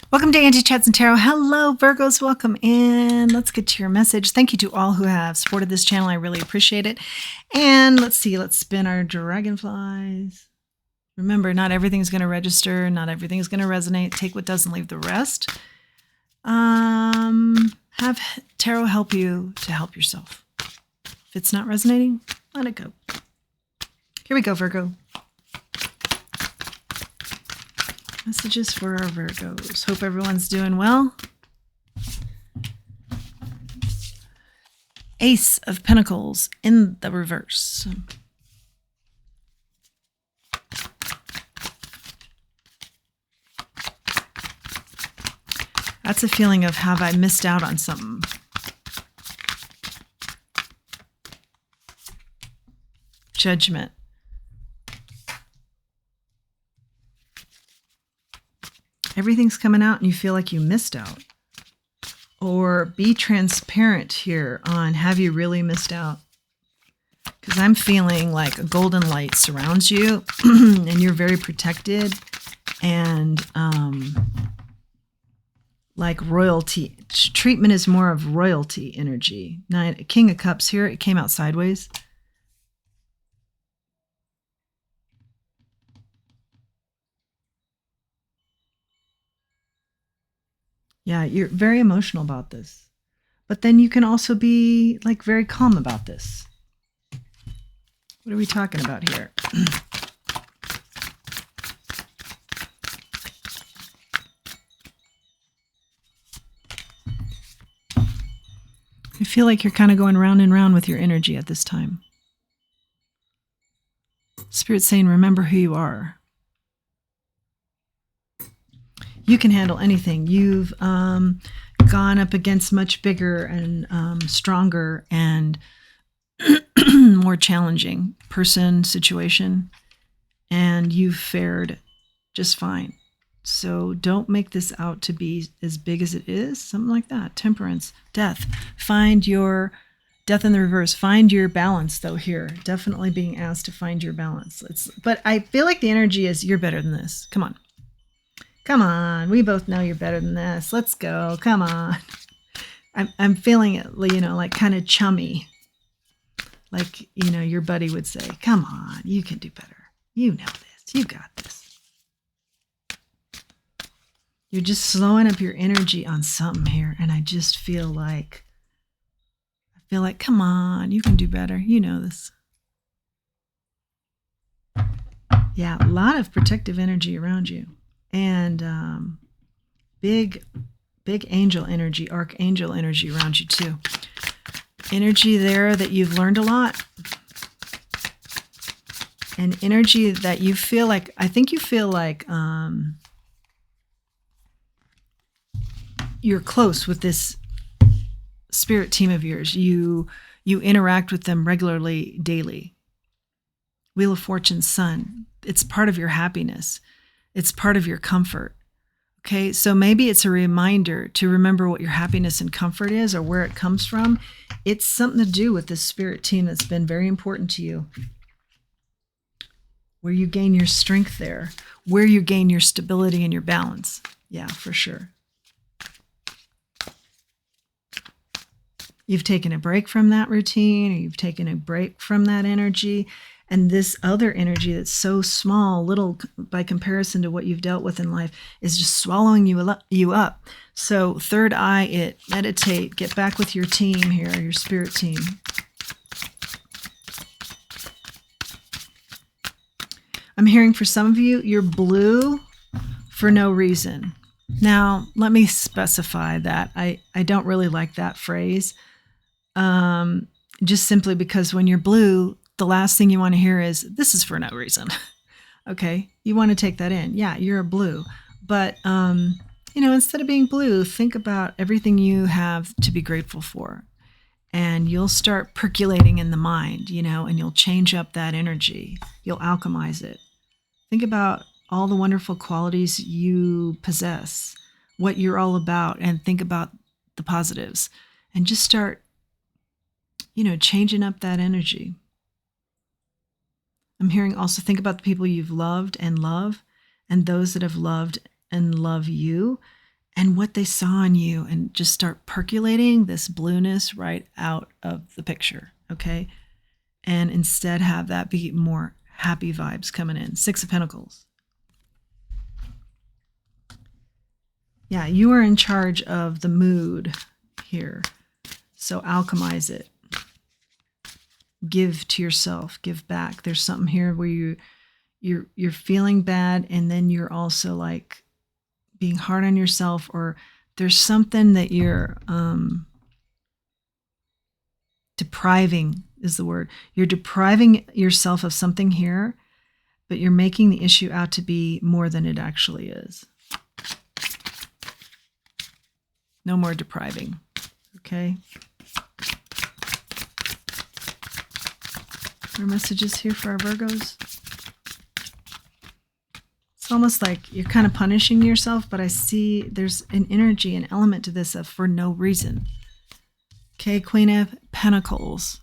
Welcome to Angie Chats and Tarot. Hello, Virgos. Welcome in. Let's get to your message. Thank you to all who have supported this channel. I really appreciate it. And let's see. Let's spin our dragonflies. Remember, not everything's going to register. Not everything's going to resonate. Take what doesn't, leave the rest. Have tarot help you to help yourself. If it's not resonating, let it go. Here we go, Virgo. Messages for our Virgos. Hope everyone's doing well. Ace of Pentacles in the reverse. That's a feeling of, have I missed out on something? Judgment. Everything's coming out and you feel like you missed out. Or be transparent here on, have you really missed out? Because I'm feeling like a golden light surrounds you and you're very protected and like royalty. Treatment is more of royalty energy. King of Cups here, it came out sideways. Yeah, you're very emotional about this. But then you can also be like very calm about this. What are we talking about here? I feel like you're kind of going round and round with your energy at this time. Spirit's saying, remember who you are. You can handle anything. You've gone up against much bigger and stronger and more challenging person, situation, and you've fared just fine. So don't make this out to be as big as it is. Something like that. Temperance, death. Find your death in the reverse. Find your balance, though, here. Definitely being asked to find your balance. But I feel like the energy is, you're better than this. Come on. Come on, we both know you're better than this. Let's go. Come on. I'm feeling it, like kind of chummy. Like, your buddy would say, come on, you can do better. You know this. You got this. You're just slowing up your energy on something here. And I just feel like, come on, you can do better. You know this. Yeah, a lot of protective energy around you. And big angel energy, archangel energy around you too. Energy there that you've learned a lot. And energy that you feel like, I think you feel like you're close with this spirit team of yours. You interact with them regularly, daily. Wheel of Fortune, Sun. It's part of your happiness. It's part of your comfort. Okay, so maybe it's a reminder to remember what your happiness and comfort is or where it comes from. It's something to do with this spirit team that's been very important to you. Where you gain your strength there, where you gain your stability and your balance. Yeah, for sure. You've taken a break from that routine, or you've taken a break from that energy. And this other energy that's so small, little by comparison to what you've dealt with in life, is just swallowing you up. So third eye it, meditate, get back with your team here, your spirit team. I'm hearing for some of you, you're blue for no reason. Now, let me specify that. I don't really like that phrase. Just simply because when you're blue, the last thing you want to hear is, this is for no reason. Okay, you want to take that in. Yeah, you're a blue. But, instead of being blue, think about everything you have to be grateful for. And you'll start percolating in the mind, and you'll change up that energy. You'll alchemize it. Think about all the wonderful qualities you possess, what you're all about, and think about the positives. And just start, changing up that energy. I'm hearing also, think about the people you've loved and love, and those that have loved and love you, and what they saw in you, and just start percolating this blueness right out of the picture, okay? And instead have that be more happy vibes coming in. 6 of Pentacles. Yeah, you are in charge of the mood here. So alchemize it. Give to yourself, give back. There's something here where you're feeling bad, and then you're also like being hard on yourself, or there's something that you're depriving is the word. You're depriving yourself of something here, but you're making the issue out to be more than it actually is. No more depriving, okay? Our messages here for our Virgos. It's almost like you're kind of punishing yourself, but I see there's an energy, an element to this of for no reason. Okay, Queen of Pentacles.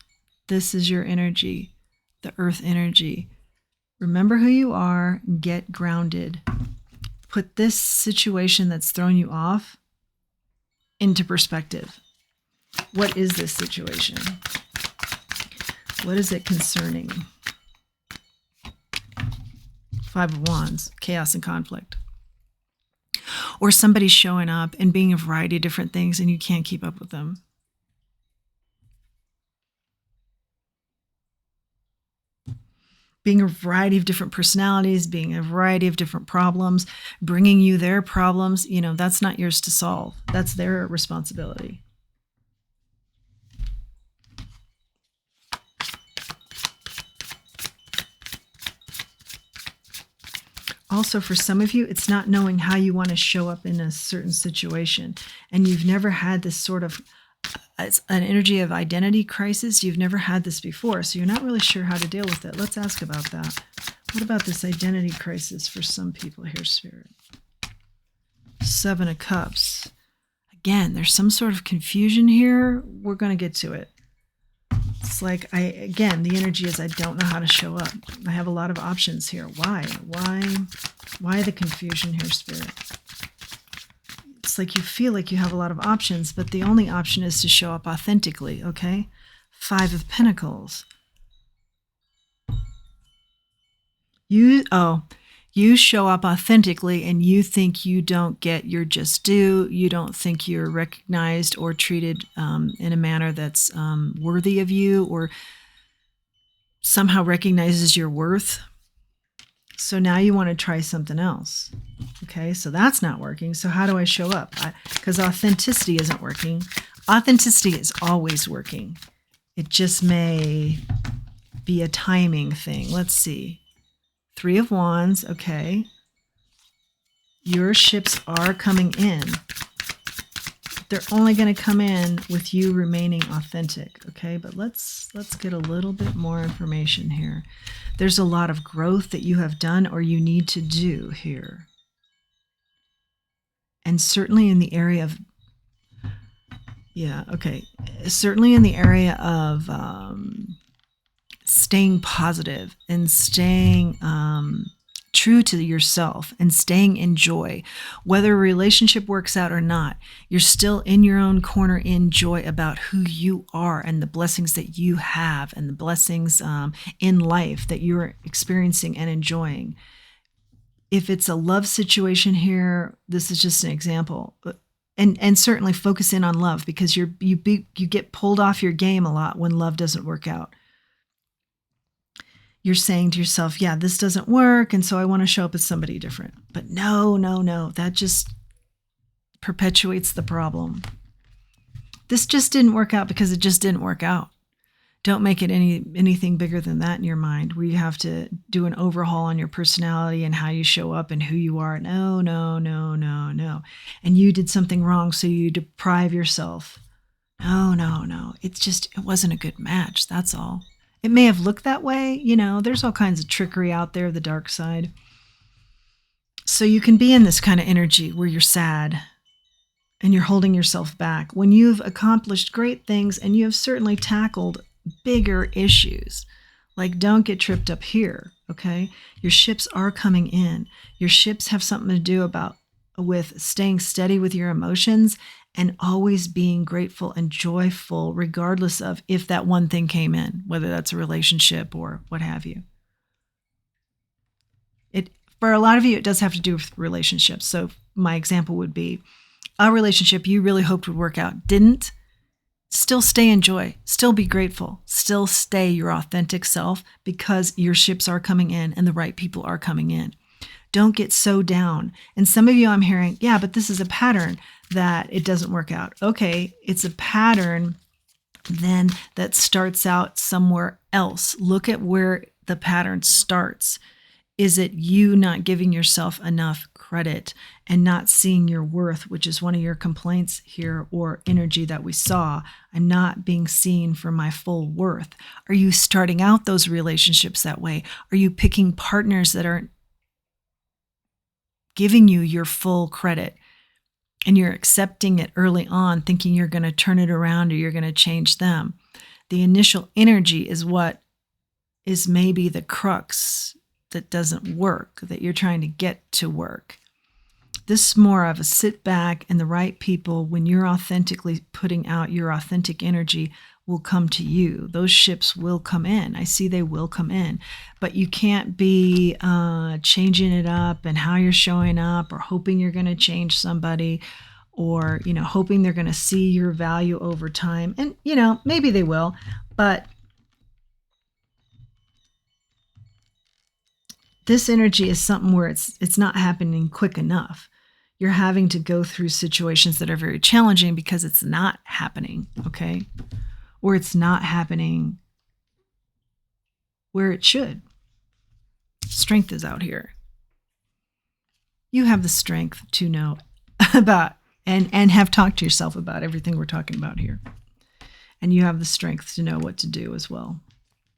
This is your energy, the earth energy. Remember who you are, get grounded. Put this situation that's thrown you off into perspective. What is this situation? What is it concerning? 5 of Wands, chaos and conflict. Or somebody's showing up and being a variety of different things and you can't keep up with them. Being a variety of different personalities, being a variety of different problems, bringing you their problems, you know, that's not yours to solve. That's their responsibility. Also, for some of you, it's not knowing how you want to show up in a certain situation. And you've never had this sort of it's an energy of identity crisis. You've never had this before, so you're not really sure how to deal with it. Let's ask about that. What about this identity crisis for some people here, Spirit? 7 of Cups. Again, there's some sort of confusion here. We're going to get to it. It's like, again, the energy is I don't know how to show up. I have a lot of options here. Why? Why the confusion here, Spirit? It's like you feel like you have a lot of options, but the only option is to show up authentically, okay? 5 of Pentacles. You show up authentically and you think you don't get your just due. You don't think you're recognized or treated in a manner that's worthy of you or somehow recognizes your worth. So now you want to try something else. Okay, so that's not working. So how do I show up? Because authenticity isn't working. Authenticity is always working. It just may be a timing thing. Let's see. 3 of Wands, okay. Your ships are coming in. They're only going to come in with you remaining authentic, okay? But let's get a little bit more information here. There's a lot of growth that you have done or you need to do here. And certainly in the area of, certainly in the area of staying positive and staying true to yourself and staying in joy. Whether a relationship works out or not, you're still in your own corner in joy about who you are and the blessings that you have and the blessings in life that you're experiencing and enjoying. If it's a love situation here, this is just an example. And certainly focus in on love because you get pulled off your game a lot when love doesn't work out. You're saying to yourself, yeah, this doesn't work, and so I want to show up as somebody different. But no, that just perpetuates the problem. This just didn't work out because it just didn't work out. Don't make it anything bigger than that in your mind, where you have to do an overhaul on your personality and how you show up and who you are. No. And you did something wrong, so you deprive yourself. No. It wasn't a good match, that's all. It may have looked that way, there's all kinds of trickery out there, the dark side. So you can be in this kind of energy where you're sad and you're holding yourself back when you've accomplished great things and you have certainly tackled bigger issues. Like, don't get tripped up here, okay? Your ships are coming in. Your ships have something to do about with staying steady with your emotions and always being grateful and joyful, regardless of if that one thing came in, whether that's a relationship or what have you. For a lot of you, it does have to do with relationships. So my example would be a relationship you really hoped would work out, didn't. Still stay in joy, still be grateful, still stay your authentic self, because your ships are coming in and the right people are coming in. Don't get so down. And some of you I'm hearing, yeah, but this is a pattern that it doesn't work out. Okay, it's a pattern then that starts out somewhere else. Look at where the pattern starts. Is it you not giving yourself enough credit and not seeing your worth, which is one of your complaints here, or energy that we saw? I'm not being seen for my full worth. Are you starting out those relationships that way? Are you picking partners that aren't giving you your full credit and you're accepting it early on, thinking you're going to turn it around or you're going to change them? The initial energy is what is maybe the crux that doesn't work, that you're trying to get to work. This is more of a sit back, and the right people, when you're authentically putting out your authentic energy, will come to you. Those ships will come in. I see they will come in. But you can't be changing it up and how you're showing up, or hoping you're going to change somebody, or hoping they're going to see your value over time. And maybe they will, but this energy is something where it's not happening quick enough. You're having to go through situations that are very challenging because it's not happening, okay? Or it's not happening where it should. Strength is out here. You have the strength to know about and have talked to yourself about everything we're talking about here. And you have the strength to know what to do as well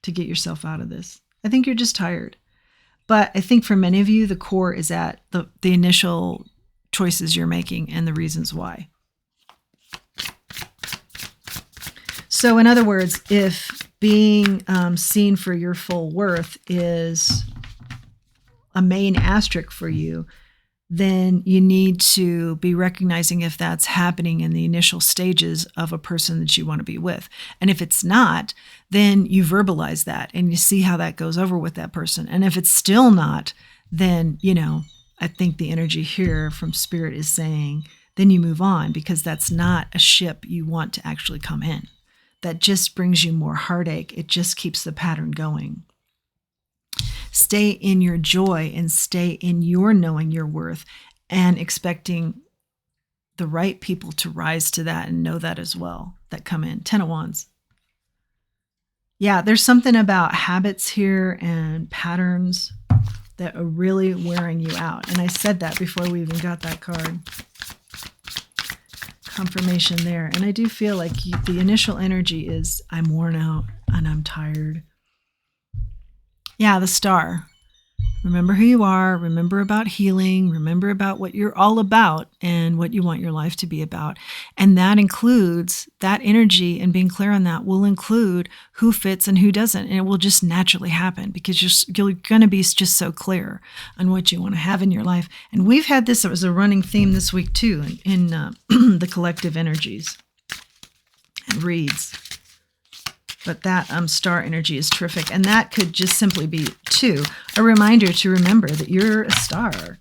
to get yourself out of this. I think you're just tired. But I think for many of you, the core is at the initial choices you're making and the reasons why. So in other words, if being seen for your full worth is a main asterisk for you, then you need to be recognizing if that's happening in the initial stages of a person that you want to be with. And if it's not, then you verbalize that and you see how that goes over with that person. And if it's still not, then, I think the energy here from Spirit is saying, then you move on, because that's not a ship you want to actually come in. That just brings you more heartache. It just keeps the pattern going. Stay in your joy and stay in your knowing your worth and expecting the right people to rise to that and know that as well, that come in. 10 of Wands. Yeah, there's something about habits here and patterns that are really wearing you out. And I said that before we even got that card. Confirmation there. And I do feel like the initial energy is, I'm worn out and I'm tired. Yeah, the Star. Remember who you are. Remember about healing. Remember about what you're all about and what you want your life to be about. And that includes that energy, and being clear on that will include who fits and who doesn't. And it will just naturally happen because you're going to be just so clear on what you want to have in your life. And we've had this as a running theme this week too in the collective energies and reads. But that Star energy is terrific. And that could just simply be, too, a reminder to remember that you're a star.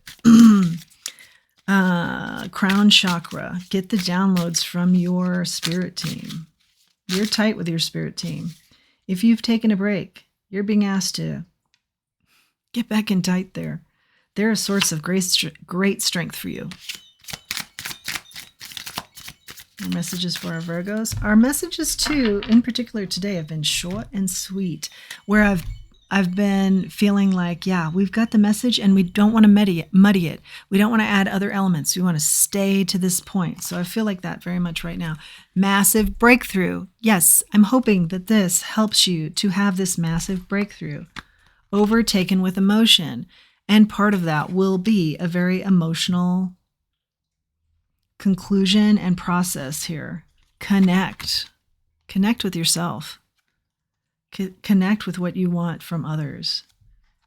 Crown chakra. Get the downloads from your spirit team. You're tight with your spirit team. If you've taken a break, you're being asked to get back in tight there. They're a source of great strength for you. Our messages for our Virgos. Our messages too, in particular today, have been short and sweet, where I've been feeling like, yeah, we've got the message and we don't want to muddy it. We don't want to add other elements. We want to stay to this point. So I feel like that very much right now. Massive breakthrough. Yes, I'm hoping that this helps you to have this massive breakthrough. Overtaken with emotion. And part of that will be a very emotional conclusion and process here. Connect with yourself. Connect with what you want from others.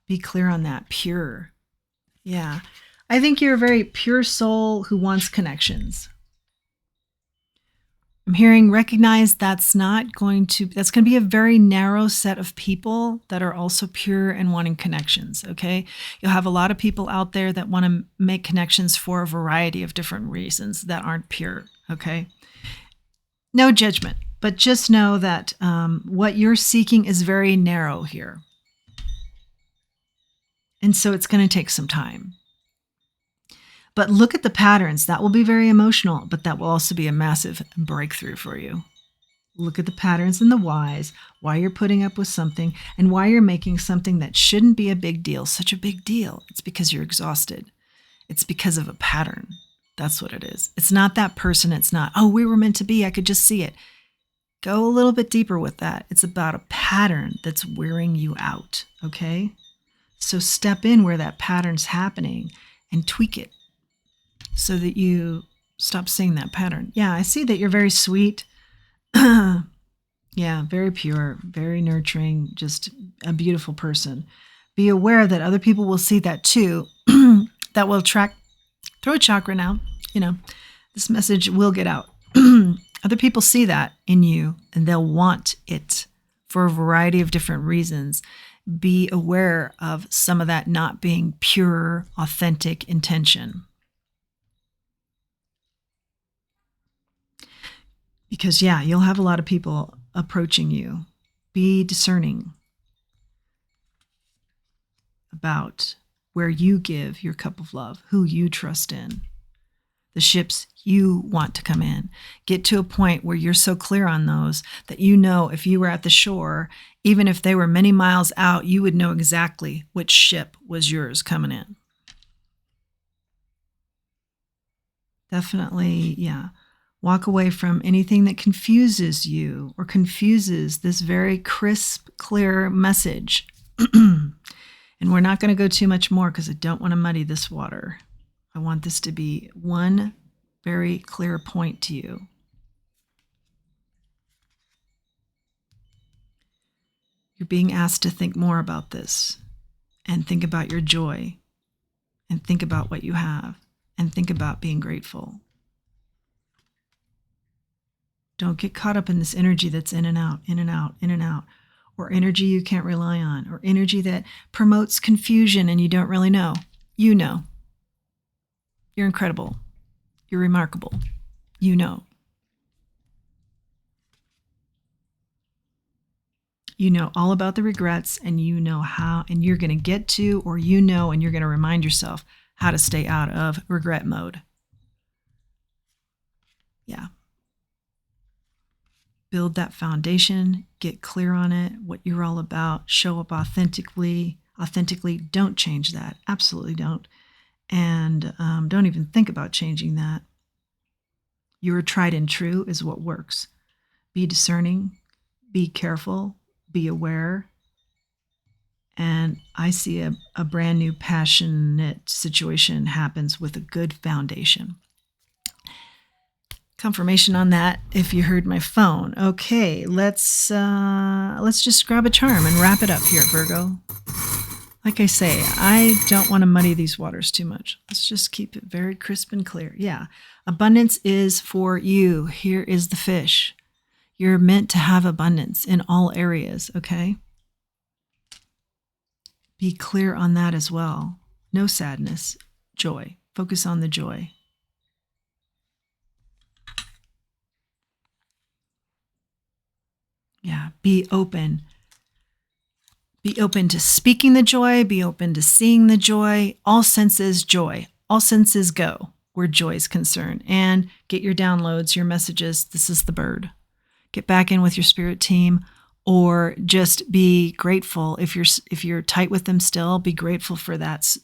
Be clear on that. Pure. Yeah. I think you're a very pure soul who wants connections. I'm hearing recognize that's going to be a very narrow set of people that are also pure and wanting connections. Okay. You'll have a lot of people out there that want to make connections for a variety of different reasons that aren't pure. Okay. No judgment, but just know that what you're seeking is very narrow here. And so it's going to take some time. But look at the patterns. That will be very emotional, but that will also be a massive breakthrough for you. Look at the patterns and the whys, why you're putting up with something, and why you're making something that shouldn't be a big deal such a big deal. It's because you're exhausted. It's because of a pattern. That's what it is. It's not that person. It's not, oh, we were meant to be. I could just see it. Go a little bit deeper with that. It's about a pattern that's wearing you out, okay? So step in where that pattern's happening and tweak it so that you stop seeing that pattern. Yeah, I see that you're very sweet. Yeah, very pure, very nurturing, just a beautiful person. Be aware that other people will see that too. That will attract throat chakra now. This message will get out. Other people see that in you and they'll want it for a variety of different reasons. Be aware of some of that not being pure, authentic intention. Because, yeah, you'll have a lot of people approaching you. Be discerning about where you give your cup of love, who you trust in, the ships you want to come in. Get to a point where you're so clear on those that you know if you were at the shore, even if they were many miles out, you would know exactly which ship was yours coming in. Definitely, yeah. Walk away from anything that confuses you or confuses this very crisp, clear message. And we're not going to go too much more because I don't want to muddy this water. I want this to be one very clear point to you. You're being asked to think more about this and think about your joy and think about what you have and think about being grateful. Don't get caught up in this energy that's in and out, in and out, in and out, or energy you can't rely on, or energy that promotes confusion and you don't really know. You know. You're incredible. You're remarkable. You know. You know all about the regrets and you know how, and you're going to get to, or you know, and you're going to remind yourself how to stay out of regret mode. Yeah. Build that foundation, get clear on it, what you're all about, show up authentically. Don't change that. Absolutely don't. And don't even think about changing that. Your tried and true is what works. Be discerning, be careful, be aware. And I see a brand new passionate situation happens with a good foundation. Confirmation on that if you heard my phone. Okay, let's just grab a charm and wrap it up here, Virgo. Like I say, I don't want to muddy these waters too much. Let's just keep it very crisp and clear. Yeah, abundance is for you. Here is the fish. You're meant to have abundance in all areas, okay? Be clear on that as well. No sadness, joy. Focus on the joy. Yeah, be open. Be open to speaking the joy. Be open to seeing the joy. All senses, joy. All senses go where joy is concerned. And get your downloads, your messages. This is the bird. Get back in with your spirit team, or just be grateful. If you're tight with them still, be grateful for that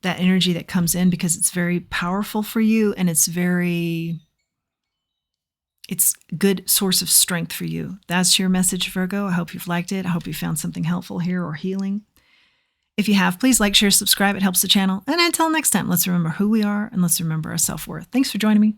energy that comes in, because it's very powerful for you, and it's a good source of strength for you. That's your message, Virgo. I hope you've liked it. I hope you found something helpful here or healing. If you have, please like, share, subscribe. It helps the channel. And until next time, let's remember who we are and let's remember our self-worth. Thanks for joining me.